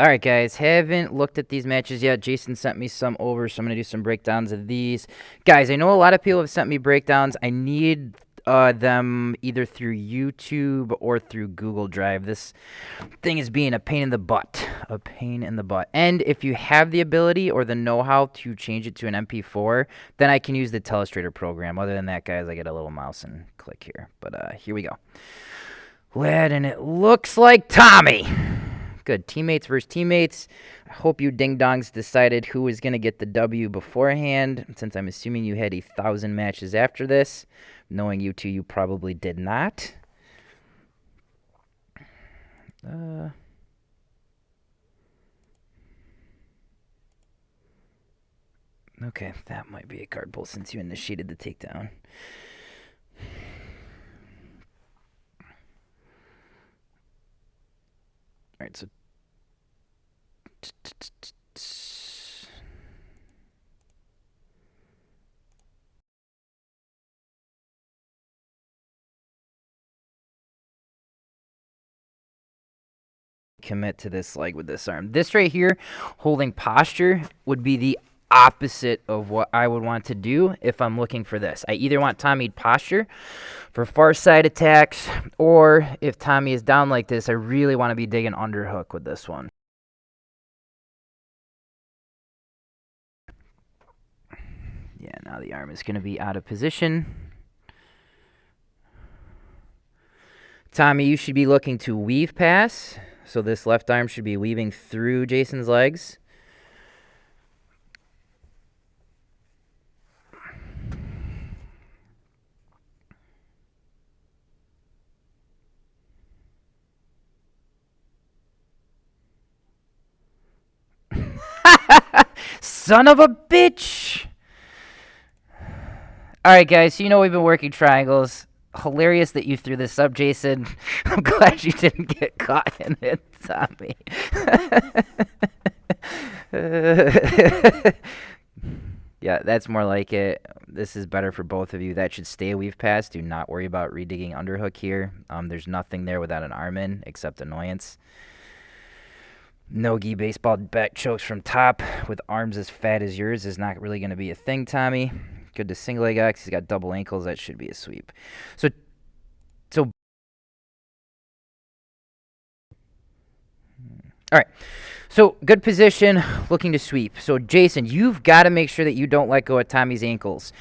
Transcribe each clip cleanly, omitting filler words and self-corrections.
All right, guys, haven't looked at these matches yet. Jason sent me some over, so I'm going to do some breakdowns of these. Guys, I know a lot of people have sent me breakdowns. I need them either through YouTube or through Google Drive. This thing is being a pain in the butt. A pain in the butt. And if you have the ability or the know-how to change it to an MP4, then I can use the Telestrator program. Other than that, guys, I get a little mouse and click here. But here we go. Lead, and it looks like Tommy. Good. Teammates versus teammates. I hope you ding-dongs decided who was going to get the W beforehand, since I'm assuming you had 1,000 matches after this. Knowing you two, you probably did not. Okay, that might be a card pull since you initiated the takedown. All right, so commit to this leg with this arm. This right here, holding posture, would be the opposite of what I would want to do if I'm looking for this. I either want Tommy posture for far side attacks, or if Tommy is down like this, I really want to be digging underhook with this one. Yeah, now the arm is going to be out of position. Tommy, you should be looking to weave pass. So this left arm should be weaving through Jason's legs. Son of a bitch! Alright, guys, so you know we've been working triangles. Hilarious that you threw this up, Jason. I'm glad you didn't get caught in it, Tommy. Yeah, that's more like it. This is better for both of you. That should stay a weave pass. Do not worry about redigging underhook here. There's nothing there without an arm in except annoyance. No-gi baseball back chokes from top with arms as fat as yours is not really going to be a thing, Tommy. Good to single leg X. He's got double ankles. That should be a sweep. So all right. So good position, looking to sweep. So Jason, you've got to make sure that you don't let go of Tommy's ankles.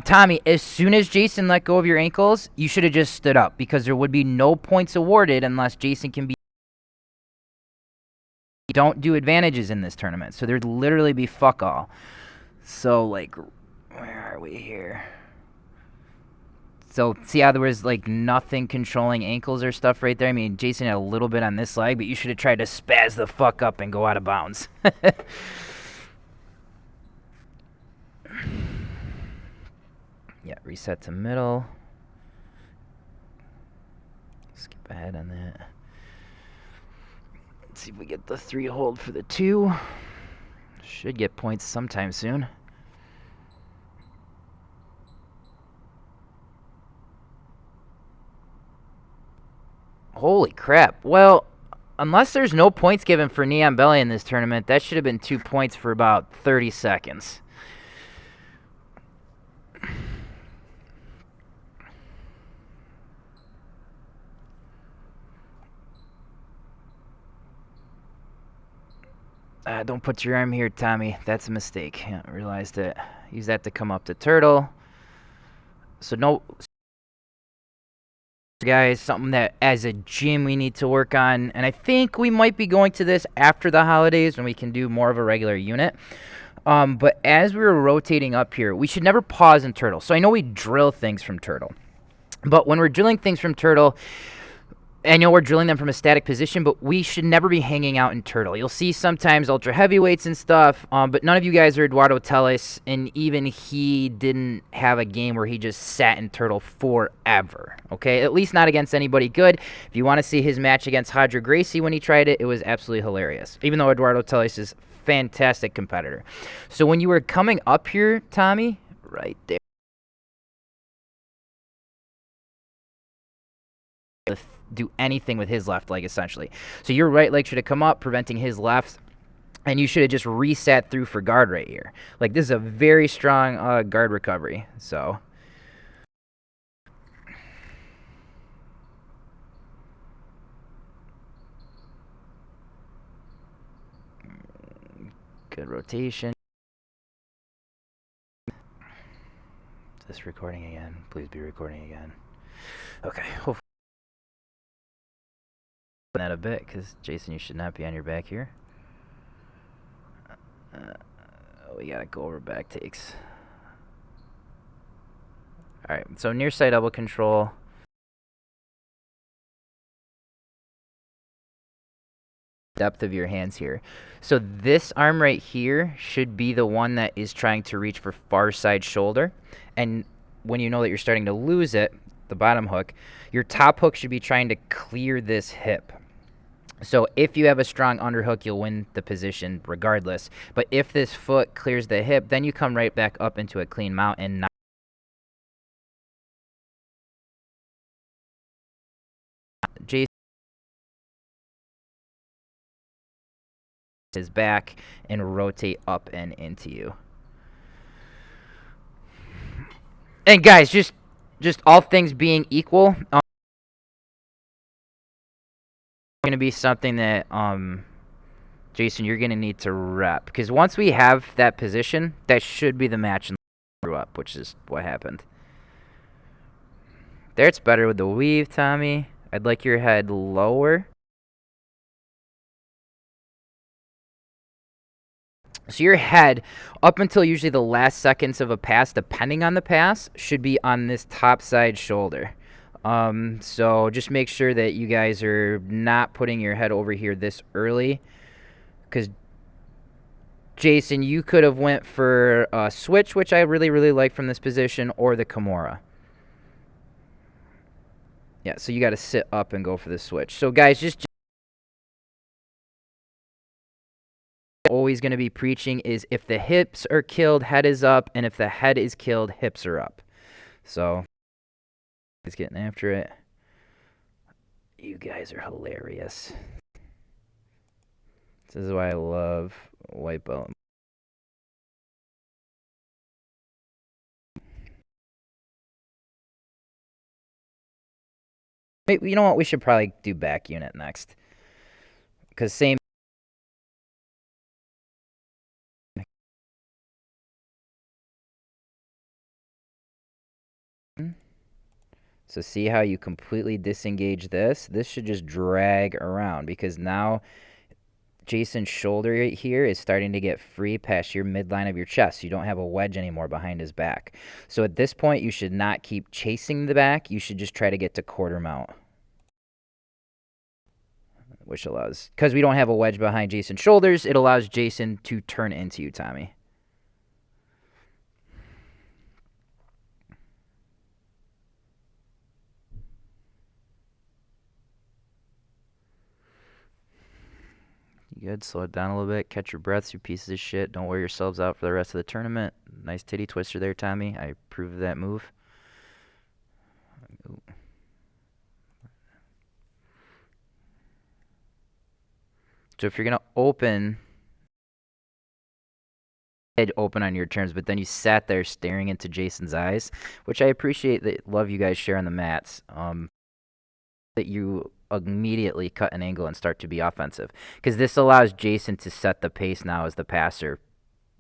Tommy, as soon as Jason let go of your ankles, you should have just stood up because there would be no points awarded unless Jason can be. Don't do advantages in this tournament, so there'd literally be fuck all. So like, where are we here? So see how there was like nothing controlling ankles or stuff right there? I mean, Jason had a little bit on this leg, but you should have tried to spaz the fuck up and go out of bounds. Yeah, reset to middle. Skip ahead on that. Let's see if we get the 3 hold for the 2. Should get points sometime soon. Holy crap. Well, unless there's no points given for Neon Belly in this tournament, that should have been 2 points for about 30 seconds. Don't put your arm here, Tommy. That's a mistake. Yeah, I realized it. Use that to come up to turtle. So no... Guys, something that as a gym we need to work on, and I think we might be going to this after the holidays when we can do more of a regular unit. But as we were rotating up here, we should never pause in turtle. So I know we drill things from turtle, but when we're drilling things from turtle, I know we're drilling them from a static position, but we should never be hanging out in turtle. You'll see sometimes ultra heavyweights and stuff, but none of you guys are Eduardo Telles, and even he didn't have a game where he just sat in turtle forever, okay? At least not against anybody good. If you want to see his match against Hadra Gracie when he tried it, it was absolutely hilarious, even though Eduardo Telles is a fantastic competitor. So when you were coming up here, Tommy, right there, do anything with his left leg, essentially. So your right leg should have come up, preventing his left, and you should have just reset through for guard right here. Like, this is a very strong guard recovery. So good rotation. Is this recording again? Please be recording again. Okay. Hopefully that a bit, because Jason, you should not be on your back here. We gotta go over back takes. All right. So near side elbow control. Depth of your hands here. So this arm right here should be the one that is trying to reach for far side shoulder. And when you know that you're starting to lose it, the bottom hook, your top hook should be trying to clear this hip. So if you have a strong underhook, you'll win the position regardless. But if this foot clears the hip, then you come right back up into a clean mount and not Jason his back and rotate up and into you. And guys, just all things being equal, going to be something that Jason, you're going to need to rep, because once we have that position, that should be the match and screw up, which is what happened. There, it's better with the weave, Tommy. I'd like your head lower. So your head, up until usually the last seconds of a pass, depending on the pass, should be on this top side shoulder. So just make sure that you guys are not putting your head over here this early, because Jason, you could have went for a switch, which I really, really like from this position, or the Kimura. Yeah, so you got to sit up and go for the switch. So guys, just always going to be preaching is if the hips are killed, head is up, and if the head is killed, hips are up. So he's getting after it. You guys are hilarious. This is why I love white belt. You know what? We should probably do back unit next, because same. So see how you completely disengage this? This should just drag around, because now Jason's shoulder right here is starting to get free past your midline of your chest. You don't have a wedge anymore behind his back. So at this point, you should not keep chasing the back. You should just try to get to quarter mount, which allows, because we don't have a wedge behind Jason's shoulders, it allows Jason to turn into you, Tommy. You good? Slow it down a little bit. Catch your breaths, you pieces of shit. Don't wear yourselves out for the rest of the tournament. Nice titty twister there, Tommy. I approve of that move. Ooh. So if you're going to open on your terms, but then you sat there staring into Jason's eyes, which I appreciate, that love you guys share on the mats, that you immediately cut an angle and start to be offensive, because this allows Jason to set the pace now as the passer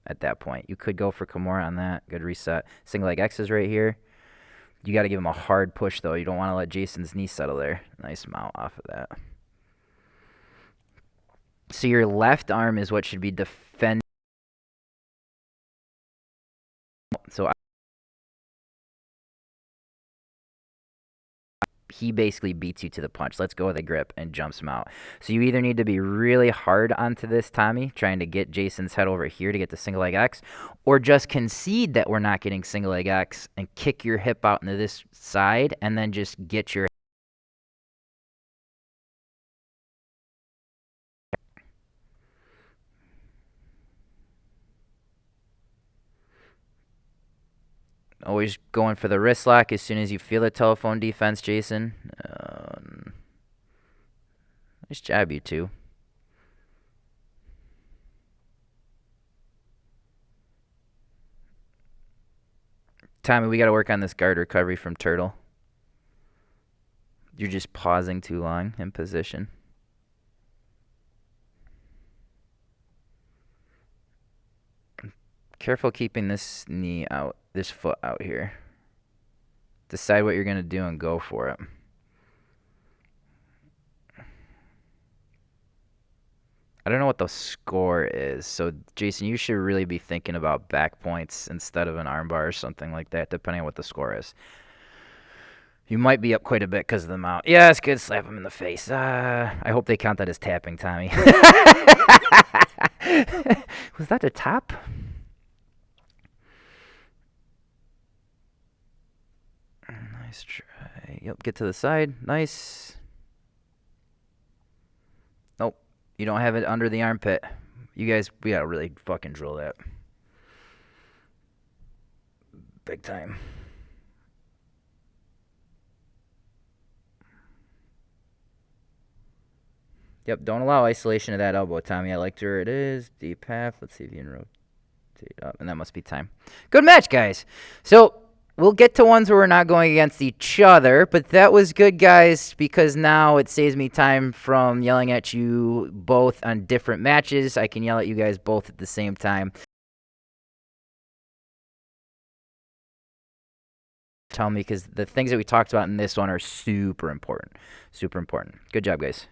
at that point. You could go for Kimura on that. Good reset. Single leg X's right here. You got to give him a hard push, though. You don't want to let Jason's knee settle there. Nice mount off of that. So your left arm is what should be defending. So he basically beats you to the punch. Let's go with a grip and jumps him out. So you either need to be really hard onto this, Tommy, trying to get Jason's head over here to get the single leg X, or just concede that we're not getting single leg X and kick your hip out into this side and then just get your always going for the wrist lock as soon as you feel the telephone defense, Jason. Nice job, you two. Tommy, we got to work on this guard recovery from Turtle. You're just pausing too long in position. Careful keeping this knee out, this foot out here. Decide what you're going to do and go for it. I don't know what the score is, so Jason, you should really be thinking about back points instead of an armbar or something like that, depending on what the score is. You might be up quite a bit because of the mount. Yeah, it's good. Slap him in the face. I hope they count that as tapping, Tommy. Was that a tap? Nice try. Yep, get to the side. Nice. Nope. You don't have it under the armpit. You guys, we gotta really fucking drill that. Big time. Yep, don't allow isolation of that elbow, Tommy. I liked where it is. Deep half. Let's see if you can rotate up. And that must be time. Good match, guys. So we'll get to ones where we're not going against each other, but that was good, guys, because now it saves me time from yelling at you both on different matches. I can yell at you guys both at the same time. Tell me, because the things that we talked about in this one are super important. Super important. Good job, guys.